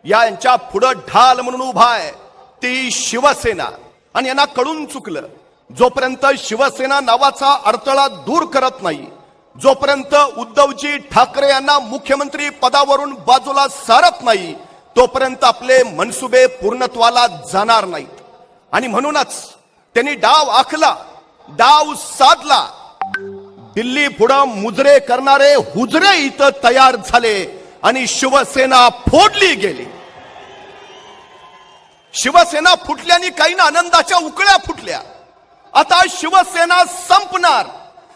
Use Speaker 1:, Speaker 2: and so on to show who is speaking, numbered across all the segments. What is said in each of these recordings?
Speaker 1: यांच्या पुढे ढाल म्हणून उभा आहे ती शिवसेना. आणि यांना कळून चुकलं, जोपर्यंत शिवसेना नावाचा अडथळा दूर करत नाही, जोपर्यंत उद्धवजी ठाकरे यांना मुख्यमंत्री पदावरून बाजूला सारत नाही, तोपर्यंत आपले मनसुबे पूर्णत्वाला जाणार नाहीत. आणि म्हणूनच त्यांनी डाव आखला, डाव साधला. दिल्ली पुढे मुजरे करणारे हुजरे इथं तयार झाले आणि शिवसेना फोडली गेली. शिवसेना फुटल्याने काही ना आनंदाच्या उकळ्या फुटल्या. आता शिवसेना संपणार.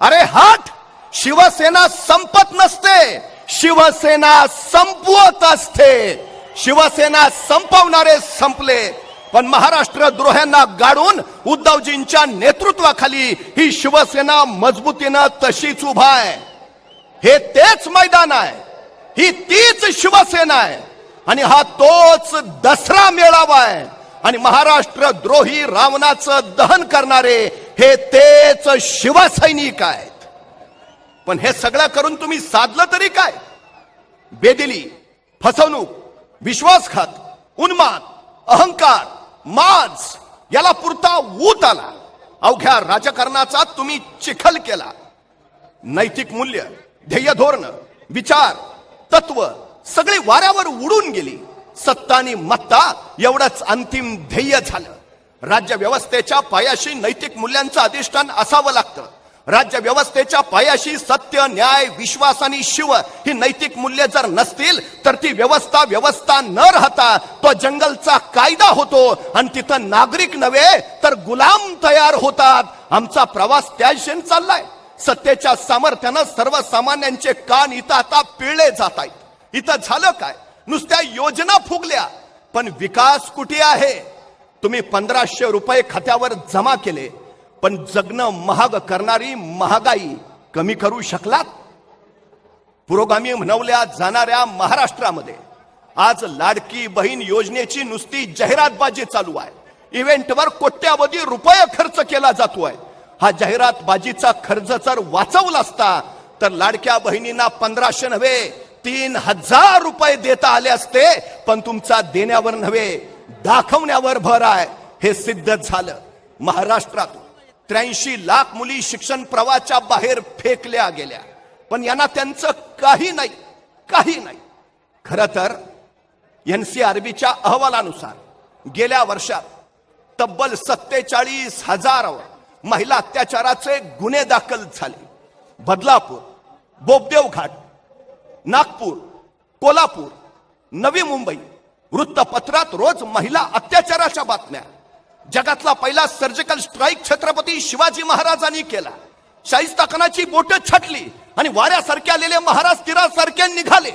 Speaker 1: अरे हट, शिवसेना संपत नसते, शिवसेना संपवत असते. शिवसेना संपवणारे संपले, पण महाराष्ट्र द्रोह्यांना गाडून उद्धवजींच्या नेतृत्वाखाली ही शिवसेना मजबूतीनं तशीच उभा आहे. हे तेच मैदान आहे, ही तीच शिवसेना आहे आणि हा तोच दसरा मेळावा आहे. आणि महाराष्ट्र द्रोही रावणाचं दहन करणारे हे तेच शिवसैनिक आहेत. पण हे सगळं करून तुम्ही साधलं तरी काय? बेदिली, फसवणूक, विश्वासघात, उन्माद, अहंकार, माज याला पुरता ऊत आला. अवघ्या राजकारणाचा तुम्ही चिखल केला. नैतिक मूल्य, ध्येय, धोरण, विचार, तत्व सगळी वाऱ्यावर उडून गेली. सत्ता आणि मत्ता एवढंच अंतिम ध्येय झालं. राज्य व्यवस्थेच्या पायाशी नैतिक मूल्यांचं अधिष्ठान असावं लागतं. राज्य व्यवस्थेच्या पायाशी सत्य, न्याय, विश्वास आणि शिव ही नैतिक मूल्य जर नसतील तर ती व्यवस्था न राहता तो जंगलचा कायदा होतो आणि तिथं नागरिक नव्हे तर गुलाम तयार होतात. आमचा प्रवास त्या दिशेने चाललाय. सत्तेच्या सामर्थ्यानं सर्वसामान्यांचे कान इथं आता पिळले जात आहेत. इथं झालं काय? नुसत्या योजना फुगल्या, पण विकास कुठे आहे? तुम्ही 1500 रुपये खात्यावर जमा केले, पण जगणं महाग करणारी महागाई कमी करू शकलात? पुरोगामी म्हणवल्या जाणाऱ्या महाराष्ट्रामध्ये आज लाडकी बहीण योजनेची नुसती जाहिरातबाजी चालू आहे. इव्हेंटवर कोट्यावधी रुपये खर्च केला जातोय. हा जाहिरातबाजीचा खर्च जर वाचवला असता तर लाडक्या बहिणींना 1500 नव्हे 3000 रुपये देता आले असते. पण तुमचा देण्यावर नव्हे दाखवण्यावर भर आहे, हे सिद्ध झालं. महाराष्ट्रात 83 लाख मुली शिक्षण प्रवाहाच्या बाहेर फेकल्या गेल्या, पण यांना त्यांचं काही नाही. खरं तर NCRBच्या अहवालानुसार गेल्या वर्षात तब्बल 47,000 महिला अत्याचाराचे गुन्हे दाखल झाले. बदलापूर, बोबदेव घाट, नागपूर, कोल्हापूर, नवी मुंबई वृत्तपत्रात रोज महिला अत्याचाराच्या बातम्या. जगातला पहिला सर्जिकल स्ट्राईक छत्रपती शिवाजी महाराजांनी केला. शाहिस्ताखानाची बोट छाटली आणि वाऱ्यासारखे आलेले महाराज तीरासारखे निघाले.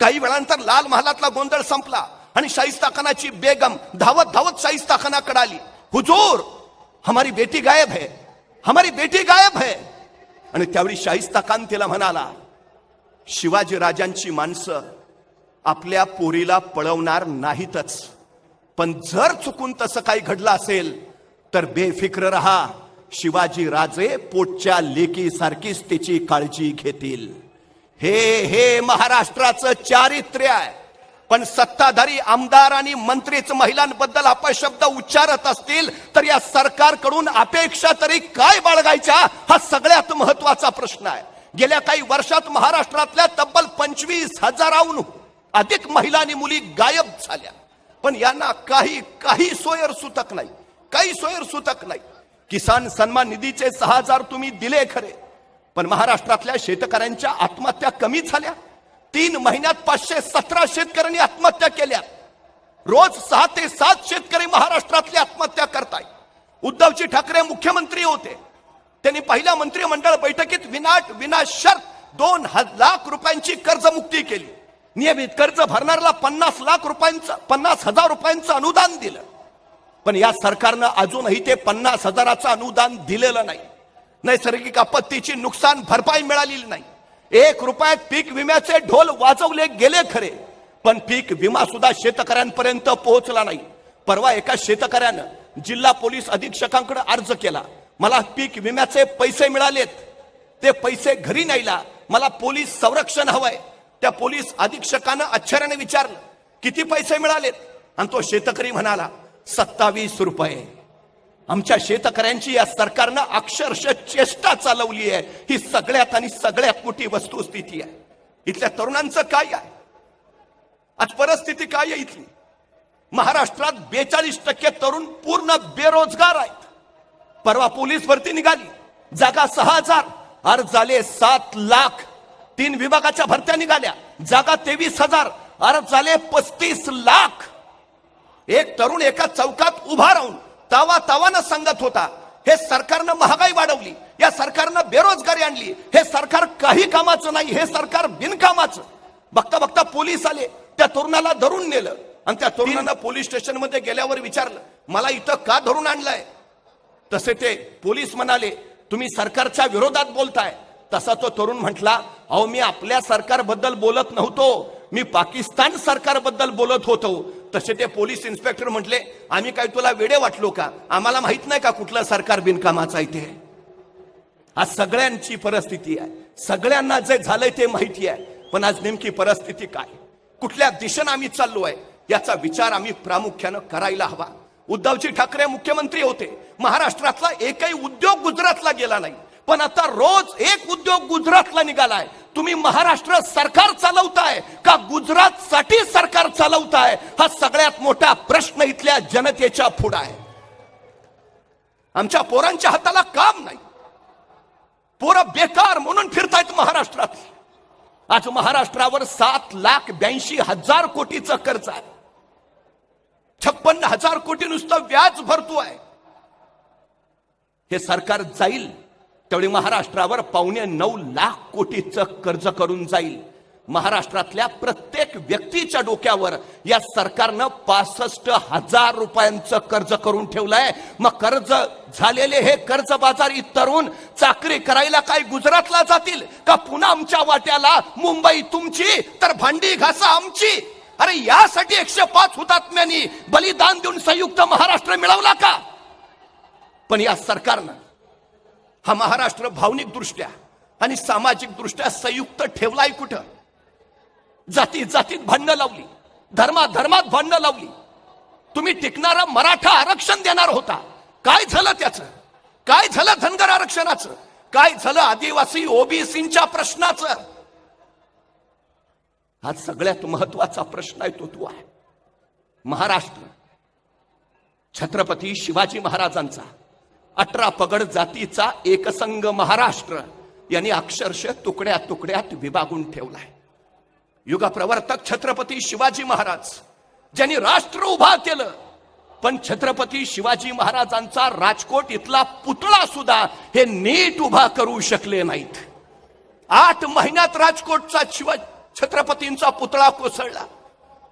Speaker 1: काही वेळानंतर लाल महालातला गोंधळ संपला आणि शाहिस्ताखानाची बेगम धावत धावत शाहिस्ताखानाकडे आली. हुजूर, हमारी बेटी गायब है, हमारी बेटी गायब है. आणि त्यावेळी शाहिस्ताखान तिला म्हणाला, शिवाजी राजांची माणसं आपल्या पोरीला पळवणार नाहीतच, पण जर चुकून तसं काही घडलं असेल तर बेफिक्र रहा, शिवाजी राजे पोटच्या लेकीसारखीच तिची काळजी घेतील. हे महाराष्ट्राचं चारित्र्य आहे. पण सत्ताधारी आमदार आणि मंत्रीच महिलांबद्दल अपशब्द उच्चारत असतील तर या सरकारकडून अपेक्षा तरी काय बाळगायच्या, हा सगळ्यात महत्वाचा प्रश्न आहे. गेल्या काही वर्षात महाराष्ट्रातल्या तब्बल 25,000हून अधिक महिला आणि मुली गायब झाल्या. पण यांना काही सोयर सुतक नाही. किसान सन्मान निधीचे 6,000 तुम्ही दिले खरे, पण महाराष्ट्रातल्या शेतकऱ्यांच्या आत्महत्या कमी झाल्या. 3 महिन्यात 517 शेतकऱ्यांनी आत्महत्या केल्या. रोज 6 ते 7 शेतकरी महाराष्ट्रातले आत्महत्या करतायत. उद्धवजी ठाकरे मुख्यमंत्री होते, त्यांनी पहिल्या मंत्रिमंडळ बैठकीत विनाशर्त 2 लाख रुपयांची कर्जमुक्ती केली. नियमित कर्ज भरणाऱ्याला 50,000 रुपयांचं अनुदान दिलं. पण या सरकारनं अजूनही ते 50,000चं अनुदान दिलेलं नाही. नैसर्गिक आपत्तीची नुकसान भरपाई मिळालेली नाही. 1 रुपयात पीक विम्याचे ढोल वाजवले गेले खरे, पण पीक विमा सुद्धा शेतकऱ्यांपर्यंत पोहोचला नाही. परवा एका शेतकऱ्यानं जिल्हा पोलीस अधीक्षकांकडे अर्ज केला, मला पीक विम्याचे पैसे मिळालेत, ते पैसे घरी न्यायला मला पोलीस संरक्षण हवंय. त्या पोलीस अधीक्षकानं आश्चर्याने विचारलं किती पैसे मिळालेत? आणि तो शेतकरी म्हणाला 27 रुपये. आमच्या शेतकऱ्यांची या सरकारनं अक्षरशः चेष्टा चालवली आहे. ही सगळ्यात आणि सगळ्यात मोठी वस्तुस्थिती आहे. इथल्या तरुणांचं काय आहे आज परिस्थिती? काय आहे इथली? महाराष्ट्रात 42% तरुण पूर्ण बेरोजगार आहेत. परवा पोलीस भरती निघाली, जागा 6000, अर्ज झाले 7 लाख. 3 विभागाच्या भरत्या निघाल्या, जागा 23,000, अर्ज झाले 35 लाख. एक तरुण एका चौकात उभा राहून तावानं सांगत होता, हे सरकारनं महागाई वाढवली, या सरकारनं बेरोजगारी आणली, हे सरकार काही कामाचं नाही, हे सरकार बिनकामाचं. बघता बघता पोलीस आले, त्या तरुणाला धरून नेलं आणि त्या तरुणानं पोलीस स्टेशन मध्ये गेल्यावर विचारलं, मला इथं का धरून आणलंय? तसे ते पोलीस म्हणाले, तुम्ही सरकारच्या विरोधात बोलताय. तसा तो तरुण म्हटला, अहो मी आपल्या सरकारबद्दल बोलत नव्हतो, मी पाकिस्तान सरकारबद्दल बोलत होतो. तसे ते पोलीस इन्स्पेक्टर म्हटले, आम्ही काय तुला वेडे वाटलो का? आम्हाला माहित नाही का कुठलं सरकार बिनकामाचं आहे ते? आज सगळ्यांची परिस्थिती आहे, सगळ्यांना जे झालंय ते माहिती आहे. पण आज नेमकी परिस्थिती काय, कुठल्या दिशेनं आम्ही चाललोय, याचा विचार आम्ही प्रामुख्यानं करायला हवा. उद्धवजी ठाकरे मुख्यमंत्री होते, महाराष्ट्रातला एकही उद्योग गुजरातला गेला नाही. पण आता रोज एक उद्योग गुजरातला निघालाय. तुम्ही महाराष्ट्र सरकार चालवताय का गुजरात साठी सरकार चालवताय? हा सगळ्यात मोठा प्रश्न इथल्या जनतेच्या पुढे आहे. आमच्या पोरांच्या हाताला काम नाही, पोरं बेकार म्हणून फिरतायत महाराष्ट्रात. आज महाराष्ट्रावर 7,82,000 कोटीचं कर्ज आहे. 56,000 कोटी नुसतं व्याज भरतोय. हे सरकार जाईल त्यावेळी महाराष्ट्रावर 8.25 लाख कोटीचं कर्ज करून जाईल. महाराष्ट्रातल्या प्रत्येक व्यक्तीच्या डोक्यावर या सरकारनं 65,000 रुपयांचं कर्ज करून ठेवलंय. मग कर्ज झालेले हे कर्जबाजारी तरुण चाकरी करायला काय गुजरातला जातील का? पुन्हा आमच्या वाट्याला मुंबई तुमची तर भांडी घासा आमची. अरे यासाठी 105 हुतात्म्यांनी बलिदान देऊन संयुक्त महाराष्ट्र मिळवला का? पण या सरकारनं हा महाराष्ट्र भावनिक दृष्ट्या आणि सामाजिक दृष्ट्या संयुक्त ठेवलाय कुठं? जाती जातीत भांडणं लावली, धर्मात भांडणं लावली. तुम्ही टिकणारं मराठा आरक्षण देणार होता, काय झालं त्याचं? काय झालं धनगर आरक्षणाचं? काय झालं आदिवासी ओबीसींच्या प्रश्नाचं? हा सगळ्यात महत्वाचा प्रश्न आहे तो आहे महाराष्ट्र छत्रपती शिवाजी महाराजांचा 18 पगड जातीचा एकसंघ महाराष्ट्र यांनी अक्षरशः तुकड्या तुकड्यात विभागून ठेवलाय. युगप्रवर्तक छत्रपती शिवाजी महाराज ज्यांनी राष्ट्र उभा केलं, पण छत्रपती शिवाजी महाराजांचा राजकोट इथला पुतळा सुद्धा हे नीट उभा करू शकले नाहीत. 8 महिन्यात राजकोटचा छत्रपतींचा पुतळा कोसळला.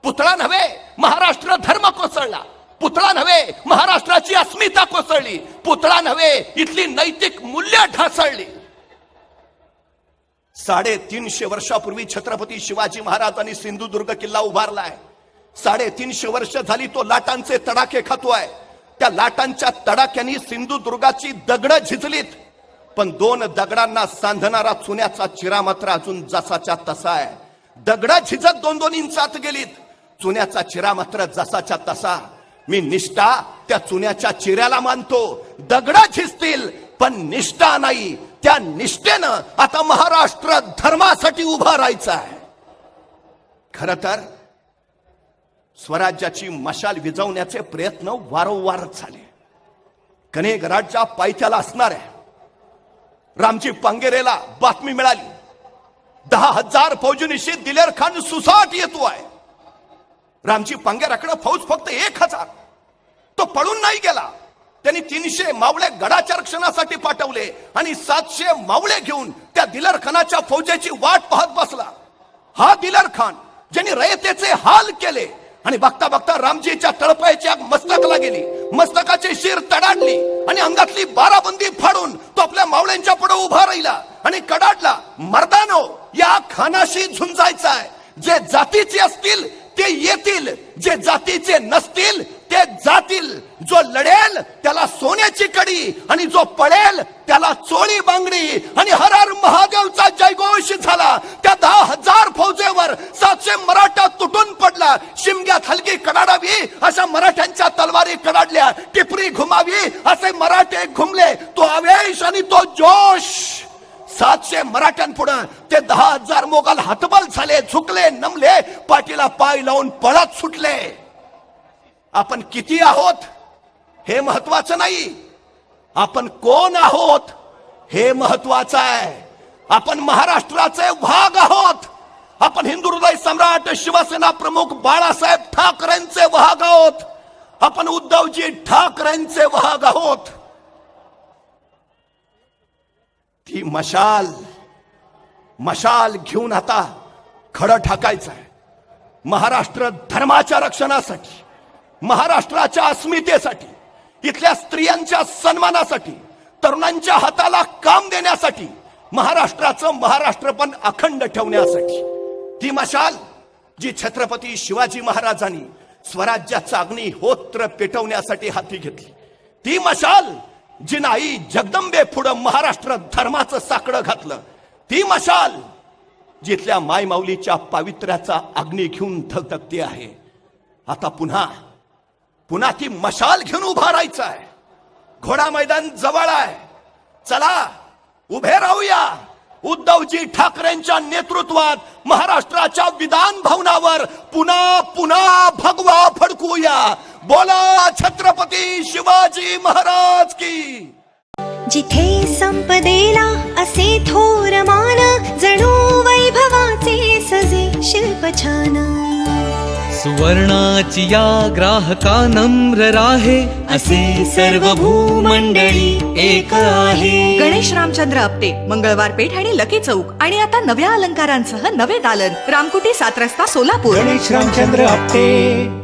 Speaker 1: पुतळा नव्हे, महाराष्ट्र धर्म कोसळला. पुतळा नव्हे, महाराष्ट्राची अस्मिता कोसळली. पुतळा नव्हे, इथली नैतिक मूल्य ढासळली. 350 वर्षापूर्वी छत्रपती शिवाजी महाराजांनी सिंधुदुर्ग किल्ला उभारलाय. 350 वर्ष झाली तो लाटांचे तडाखे खातोय. त्या लाटांच्या तडाख्यांनी सिंधुदुर्गाची दगड झिजलीत, पण 2 दगडांना सांधणारा चुन्याचा चिरा मात्र अजून जसाच्या तसा आहे. दगड झिजत 2-2 इंचात गेलीत, चुन्याचा चिरा मात्र जसाच्या तसा. मी निष्ठा त्या चुन्याच्या चिऱ्याला मानतो. दगड झिजतील पण निष्ठा नाही. त्या निष्ठेनं आता महाराष्ट्र धर्मासाठी उभा राहायचा आहे. खरं तर स्वराज्याची मशाल विझवण्याचे प्रयत्न वारंवार झाले. कनेगराडच्या पायथ्याला असणाऱ्या रामजी पांगेरेला बातमी मिळाली, 10,000 फौजीनिशी दिलेर खान सुसाट येतोय. रामजी पांगेराकडे फौज फक्त 1,000. तो पळून नाही गेला. त्यांनी 300 मावळे गडाच्या रक्षणासाठी पाठवले आणि 700 मावळे घेऊन त्या दिलेर खानाच्या फौजेची वाट पाहत बसला. हा दिलेर खान ज्यांनी रयतेचे हाल केले आणि बघता बघता रामजीच्या तळपायाची आग मस्तकाला गेली. मस्तकाची शिर तडाडली आणि अंगातली बाराबंदी फाडून तो आपल्या मावळ्यांच्या पुढे उभा राहिला आणि कडाडला, मर्दानो या खानाशी झुंजायचा आहे. जे जातीचे असतील ते येतील, जे जातीचे नसतील ते जातील. जो लढेल त्याला सोन्याची कडी आणि जो पळेल त्याला चोळी बांगडी. आणि हर हर महादेवचा जयघोष झाला. त्या 10,000 फौजेवर 700 मराठा तुटून पडला. शिमग्यात हलकी कडाडावी अशा मराठ्यांच्या तलवारी कडाडल्या. टिपरी घुमावी असे मराठे घुमले. तो आवेश आणि तो जोश 700 मराठ्यांपुढे ते 10,000 मोगल हतबल झाले, झुकले, नमले, पाठीला पाय लावून पळत सुटले. आपण किती आहोत हे महत्वाचं नाही, आपण कोण आहोत हे महत्वाचं आहे. आपण महाराष्ट्राचे वाघ आहोत. आपण हिंदू हृदय सम्राट शिवसेना प्रमुख बाळासाहेब ठाकरेंचे वाघ आहोत. आपण उद्धवजी ठाकरेंचे वाघ आहोत. ती मशाल घेऊन आता खडं ठाकायचं आहे. महाराष्ट्र धर्माच्या रक्षणासाठी, महाराष्ट्राच्या अस्मितेसाठी, इथल्या स्त्रियांच्या सन्मानासाठी, तरुणांच्या हाताला काम देण्यासाठी, महाराष्ट्राचं महाराष्ट्रपण अखंड ठेवण्यासाठी. ती मशाल जी छत्रपती शिवाजी महाराजांनी स्वराज्याचा अग्निहोत्र पेटवण्यासाठी हाती घेतली, ती मशाल जिनं आई जगदंबे पुढं महाराष्ट्र धर्माचं साकडं घातलं, ती मशाल जिथल्या मायमाऊलीच्या पावित्र्याचा अग्नी घेऊन धगधगती आहे. आता पुन्हा ती मशाल घेऊन उभा राहायचं आहे. घोडा मैदान जवळ आहे. चला उभे राहूया. उद्धवजी ठाकरेंच्या नेतृत्वात महाराष्ट्राच्या विधान भवनावर पुन्हा भगवा फडकूया. बोला छत्रपती शिवाजी महाराज की.
Speaker 2: जिथे संपदेला असे थोर मान, जणू वैभवाचे सजे शिल्प छान.
Speaker 3: सुवर्णाची या ग्राहका नम्र राहे, असे सर्व भूमंडळी एक आहे.
Speaker 4: गणेश रामचंद्र आपटे, मंगळवार पेठ आणि लकी चौक. आणि आता नव्या अलंकारांसह नवे दालन, रामकुटी 7 रस्ता सोलापूर.
Speaker 3: गणेश रामचंद्र आपटे.